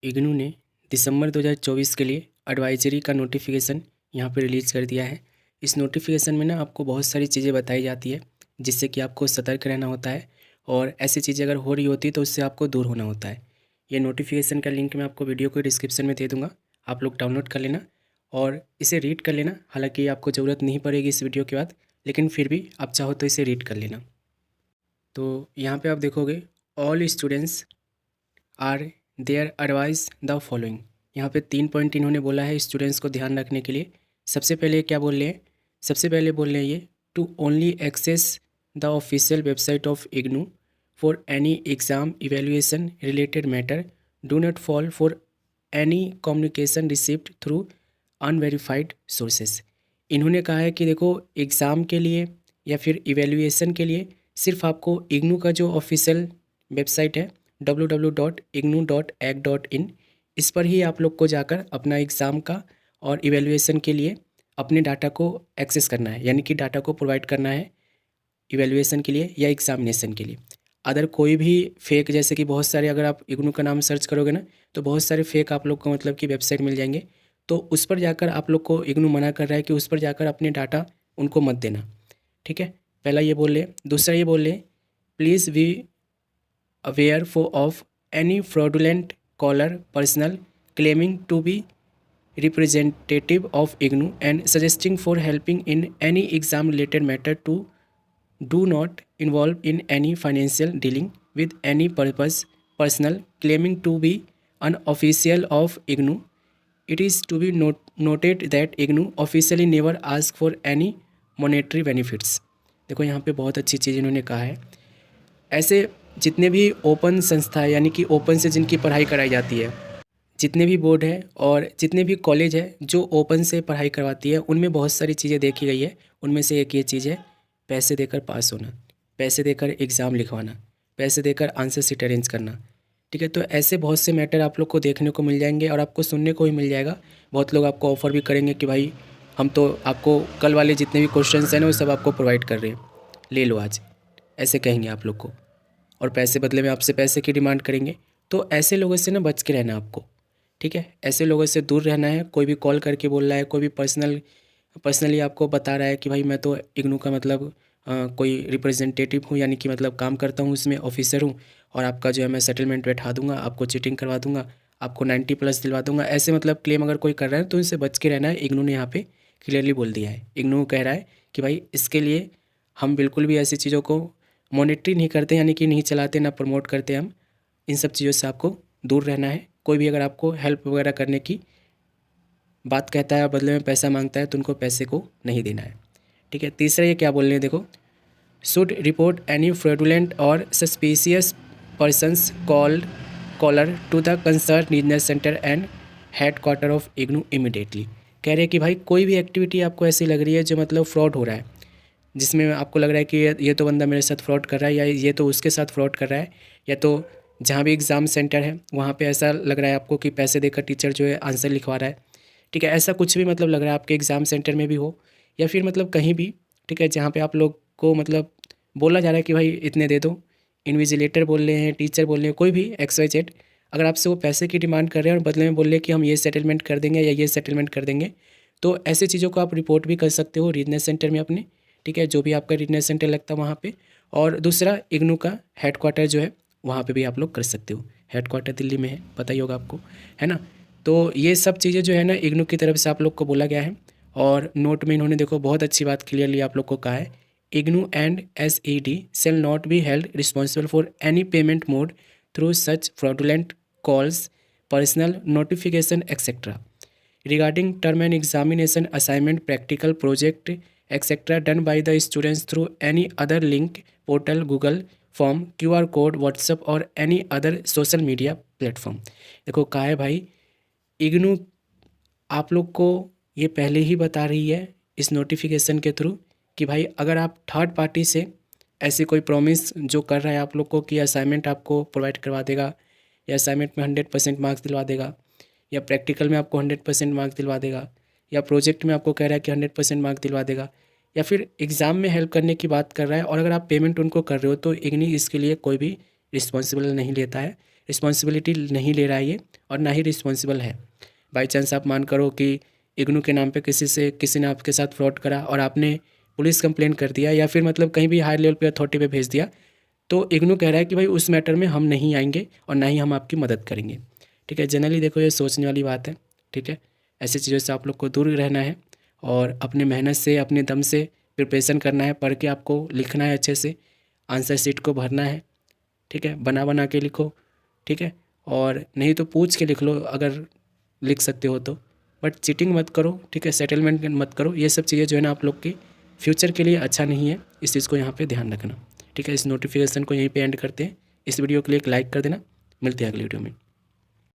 इग्नू ने दिसंबर 2024 के लिए एडवाइजरी का नोटिफिकेशन यहाँ पे रिलीज़ कर दिया है। इस नोटिफिकेशन में ना आपको बहुत सारी चीज़ें बताई जाती है जिससे कि आपको सतर्क रहना होता है और ऐसी चीज़ें अगर हो रही होती तो उससे आपको दूर होना होता है। ये नोटिफिकेशन का लिंक मैं आपको वीडियो को डिस्क्रिप्शन में दे दूँगा, आप लोग डाउनलोड कर लेना और इसे रीड कर लेना। हालाँकि आपको ज़रूरत नहीं पड़ेगी इस वीडियो के बाद, लेकिन फिर भी आप चाहो तो इसे रीड कर लेना। तो यहाँ पे आप देखोगे all students are there advice the following. यहाँ पे 3 पॉइंट इन्होंने बोला है स्टूडेंट्स को ध्यान रखने के लिए। सबसे पहले क्या बोल रहे हैं? सबसे पहले बोल रहे हैं ये to only access the official website of IGNOU for any exam evaluation related matter, do not fall for any communication received through unverified sources. इन्होंने कहा है कि देखो एग्ज़ाम के लिए या फिर इवेल्युएशन के लिए सिर्फ आपको इग्नू का जो ऑफिशियल वेबसाइट है www.ignu.ac.in, इस पर ही आप लोग को जाकर अपना एग्ज़ाम का और इवेल्युएशन के लिए अपने डाटा को एक्सेस करना है, यानी कि डाटा को प्रोवाइड करना है इवेल्युएशन के लिए या एग्ज़ामिनेशन के लिए। अदर कोई भी फेक, जैसे कि बहुत सारे, अगर आप इग्नू का नाम सर्च करोगे ना तो बहुत सारे फेक आप लोग को मतलब कि वेबसाइट मिल जाएंगे, तो उस पर जाकर आप लोग को इग्नू मना कर रहा है कि उस पर जाकर अपने डाटा उनको मत देना। ठीक है, पहला ये बोल रहे। दूसरा ये बोल रहे please be aware for of any fraudulent caller personal claiming to be representative of IGNU and suggesting for helping in any exam related matter to do not involve in any financial dealing with any purpose personal claiming to be an official of IGNU. It is to be noted that IGNU officially never ask for any monetary benefits. देखो यहाँ पे बहुत अच्छी चीज़ इन्होंने कहा है। ऐसे जितने भी ओपन संस्था है, यानी कि ओपन से जिनकी पढ़ाई कराई जाती है, जितने भी बोर्ड है और जितने भी कॉलेज है जो ओपन से पढ़ाई करवाती है, उनमें बहुत सारी चीज़ें देखी गई है। उनमें से एक ये चीज़ है पैसे देकर पास होना, पैसे देकर एग्ज़ाम लिखवाना, पैसे देकर आंसर शीट अरेंज करना। ठीक है, तो ऐसे बहुत से मैटर आप लोग को देखने को मिल जाएंगे और आपको सुनने को भी मिल जाएगा। बहुत लोग आपको ऑफ़र भी करेंगे कि भाई हम तो आपको कल वाले जितने भी क्वेश्चंस हैं ना वो सब आपको प्रोवाइड कर रहे हैं, ले लो आज, ऐसे कहेंगे आप लोग को, और पैसे बदले में आपसे पैसे की डिमांड करेंगे। तो ऐसे लोगों से ना बच के रहना आपको। ठीक है, ऐसे लोगों से दूर रहना है। कोई भी कॉल करके बोल रहा है, कोई भी पर्सनली आपको बता रहा है कि भाई मैं तो इग्नू का मतलब कोई रिप्रेजेंटेटिव हूँ, यानी कि मतलब काम करता हूँ इसमें, ऑफिसर हूँ, और आपका जो है मैं सेटलमेंट बैठा दूंगा, आपको चीटिंग करवा दूंगा, आपको 90+ दिलवा दूंगा, ऐसे मतलब क्लेम अगर कोई कर रहा है तो इनसे बच के रहना है। इग्नू ने यहाँ पे क्लियरली बोल दिया है। इग्नू कह रहा है कि भाई इसके लिए हम बिल्कुल भी ऐसी चीज़ों को मॉनिटरी नहीं करते, यानी कि नहीं चलाते, ना प्रमोट करते हम। इन सब चीज़ों से आपको दूर रहना है। कोई भी अगर आपको हेल्प वगैरह करने की बात कहता है, बदले में पैसा मांगता है, तो उनको पैसे को नहीं देना है। ठीक है, तीसरा ये क्या बोल रहे हैं देखो, शुड रिपोर्ट एनी फ्रॉडुलेंट और suspicious persons caller to the concern regional centre and headquarter of IGNOU immediately. कह रहे हैं कि भाई कोई भी एक्टिविटी आपको ऐसी लग रही है जो मतलब फ्रॉड हो रहा है, जिसमें आपको लग रहा है कि ये तो बंदा मेरे साथ फ्रॉड कर रहा है, या ये तो उसके साथ फ्रॉड कर रहा है, या तो जहाँ भी एग्ज़ाम सेंटर है वहाँ पे ऐसा लग रहा है आपको कि पैसे देकर टीचर जो है आंसर लिखवा रहा है। ठीक है, ऐसा कुछ भी मतलब लग रहा है आपके एग्ज़ाम सेंटर में भी हो या फिर मतलब कहीं भी। ठीक है, जहाँ पे आप लोग को मतलब बोला जा रहा है कि भाई इतने दे दो, इन्विजिलेटर बोल रहे हैं, टीचर बोल रहे हैं, कोई भी XYZ, अगर आपसे वो पैसे की डिमांड कर रहे हैं और बदले में बोल रहे हैं कि हम ये सेटलमेंट कर देंगे या ये सेटलमेंट कर देंगे, तो ऐसी चीज़ों को आप रिपोर्ट भी कर सकते हो रीजनल सेंटर में अपने। ठीक है, जो भी आपका रीजनल सेंटर लगता है वहाँ पे। और दूसरा इग्नू का हेड क्वार्टर जो है वहाँ पे भी आप लोग कर सकते हो। हेड क्वार्टर दिल्ली में है, पता ही होगा आपको, है ना। तो ये सब चीज़ें जो है ना इग्नू की तरफ से आप लोग को बोला गया है। और नोट में इन्होंने देखो बहुत अच्छी बात क्लियरली आप लोग को कहा है, IGNOU and SED shall not be held responsible for any payment mode through such fraudulent calls, personal notification etcetera regarding term and examination assignment practical project etc done by the students through any other link portal Google form QR code WhatsApp or any other social media platform। देखो कहा है भाई इग्नू आप लोग को ये पहले ही बता रही है इस नोटिफिकेशन के थ्रू कि भाई अगर आप थर्ड पार्टी से ऐसी कोई प्रॉमिस जो कर रहा है आप लोग को कि असाइनमेंट आपको प्रोवाइड करवा देगा, या असाइनमेंट में 100% मार्क्स दिलवा देगा, या प्रैक्टिकल में आपको 100% मार्क्स दिलवा देगा, या प्रोजेक्ट में आपको कह रहा है कि 100% मार्क्स दिलवा देगा, या फिर एग्ज़ाम में हेल्प करने की बात कर रहा है, और अगर आप पेमेंट उनको कर रहे हो तो इग्नी इसके लिए कोई भी रिस्पॉन्सिबल नहीं लेता है। रिस्पॉन्सिबिलिटी नहीं ले रहा है ये, और ना ही रिस्पॉन्सिबल है। बाई चांस आप मान करो कि इग्नू के नाम पे किसी ने आपके साथ फ्रॉड करा और आपने पुलिस कंप्लेन कर दिया, या फिर मतलब कहीं भी हायर लेवल पे अथॉरिटी पे भेज दिया, तो इग्नू कह रहा है कि भाई उस मैटर में हम नहीं आएंगे और ना ही हम आपकी मदद करेंगे। ठीक है, जनरली देखो ये सोचने वाली बात है। ठीक है, ऐसी चीज़ों से आप लोग को दूर रहना है और अपने मेहनत से, अपने दम से प्रिपरेशन करना है, पढ़ के आपको लिखना है अच्छे से, आंसर शीट को भरना है। ठीक है, बना बना के लिखो। ठीक है, और नहीं तो पूछ के लिख लो अगर लिख सकते हो तो, बट चीटिंग मत करो। ठीक है, सेटलमेंट मत करो। ये सब चीज़ें जो है ना आप लोग की फ्यूचर के लिए अच्छा नहीं है, इस चीज़ को यहाँ पे ध्यान रखना। ठीक है, इस नोटिफिकेशन को यहीं पे एंड करते हैं। इस वीडियो के लिए एक लाइक कर देना। मिलते हैं अगली वीडियो में।